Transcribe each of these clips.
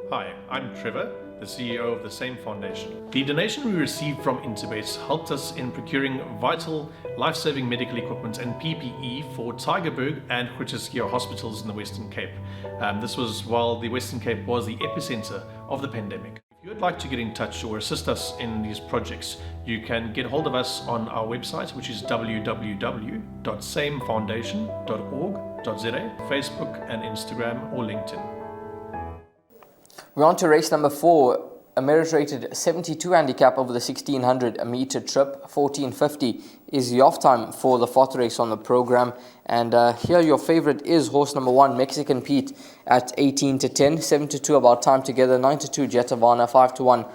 Hi, I'm Trevor, the CEO of the same foundation. The donation we received from Interbet helped us in procuring vital, life-saving medical equipment and PPE for Tygerberg and Groote hospitals in the Western Cape. This was while the Western Cape was the epicenter of the pandemic. If you would like to get in touch or assist us in these projects, you can get hold of us on our website, which is www.samefoundation.org.za, Facebook and Instagram or LinkedIn. We're on to race number 4, a merit-rated 72 handicap over the 1600 meter trip. 1450 is the off time for the fourth race on the program. And here your favorite is horse number 1, Mexican Pete, at 18 to 10, 7 to 2 about time together, 9 to 2 Jetavana, 5 to 1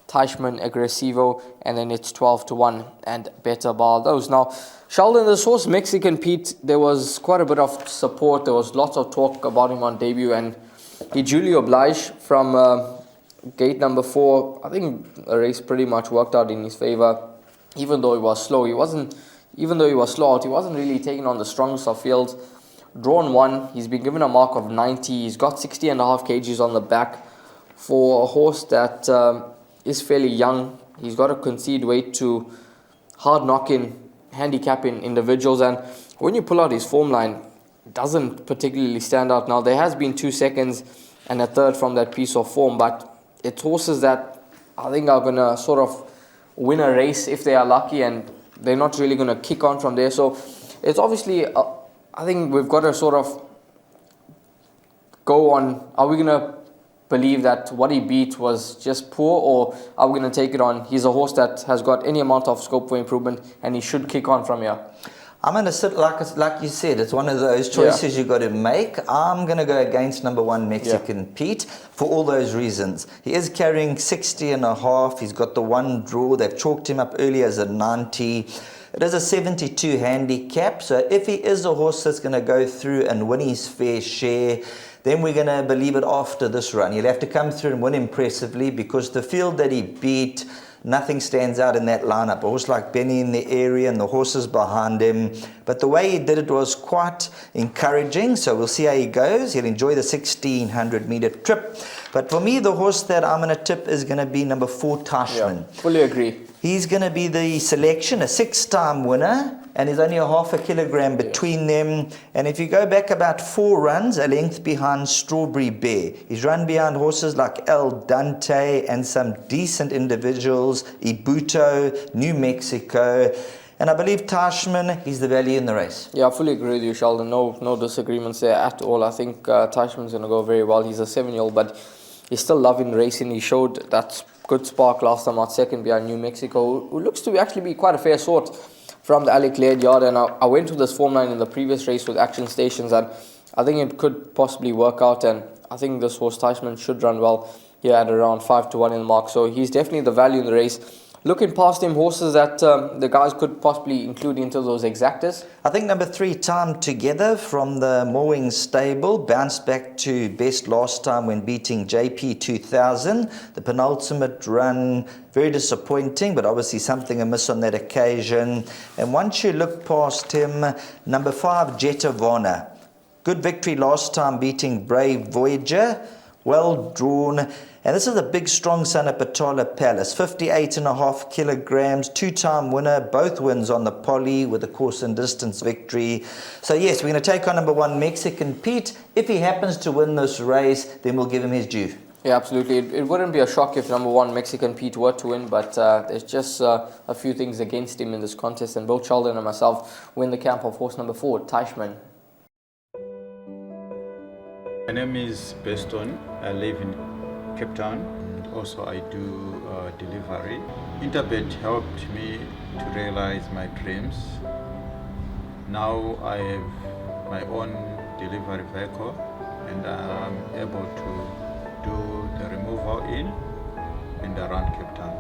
Teichmann Aggressivo, and then it's 12 to 1 and Better Bar those. Now, Sheldon, this horse Mexican Pete, there was quite a bit of support. There was lots of talk about him on debut, and he duly obliged from gate number 4. I think the race pretty much worked out in his favor. Even though he was slow, he wasn't really taking on the strongest of fields. Drawn 1, he's been given a mark of 90. He's got 60.5 kgs on the back. For a horse that is fairly young, he's got to concede weight to hard knocking, handicapping individuals. And when you pull out his form line, doesn't particularly stand out. Now, there has been 2 seconds and a third from that piece of form, but it's horses that I think are going to sort of win a race if they are lucky, and they're not really going to kick on from there. So it's obviously, I think we've got to sort of go on, are we going to believe that what he beat was just poor, or are we going to take it on, he's a horse that has got any amount of scope for improvement and he should kick on from here? I'm going to sit, like you said, it's one of those choices you've got to make. I'm going to go against number 1, Mexican Pete, for all those reasons. He is carrying 60.5. He's got the 1 draw. They've chalked him up early as a 90. It is a 72 handicap. So if he is a horse that's going to go through and win his fair share, then we're going to believe it after this run. He'll have to come through and win impressively, because the field that he beat, nothing stands out in that lineup. A horse like Benny in the area and the horses behind him. But the way he did it was quite encouraging. So we'll see how he goes. He'll enjoy the 1600 meter trip. But for me, the horse that I'm going to tip is going to be number 4, Teichmann. Yeah, fully agree. He's going to be the selection, a 6-time winner. And there's only a half a kilogram between them. And if you go back about 4 runs, a length behind Strawberry Bear. He's run behind horses like El Dante and some decent individuals, Ibuto, New Mexico. And I believe Teichmann, he's the value in the race. Yeah, I fully agree with you, Sheldon. No disagreements there at all. I think Teichmann's going to go very well. He's a 7-year-old, but he's still loving racing. He showed that good spark last time out, second behind New Mexico, who looks to actually be quite a fair sort from the Alec Laird yard. And I went to this form line in the previous race with Action Stations, and I think it could possibly work out, and I think this horse Teichmann should run well here at around 5 to 1 in the mark. So he's definitely the value in the race. Looking past him, horses that the guys could possibly include into those exactors. I think number 3, Time Together from the Moorings stable, bounced back to best last time when beating JP 2000. The penultimate run, very disappointing, but obviously something amiss on that occasion. And once you look past him, number 5, Jetavana. Good victory last time beating Brave Voyager. Well drawn. And this is a big, strong son of Patala Palace. 58.5 kilograms, 2-time winner, both wins on the poly with a course and distance victory. So yes, we're going to take on number 1, Mexican Pete. If he happens to win this race, then we'll give him his due. Yeah, absolutely. It wouldn't be a shock if number 1, Mexican Pete, were to win, but there's just a few things against him in this contest, and both Sheldon and myself win the camp of horse number 4, Teichmann. My name is Beston. I live in Cape Town. Also, I do delivery. Interbet helped me to realize my dreams. Now I have my own delivery vehicle, and I'm able to do the removal in and around Cape Town.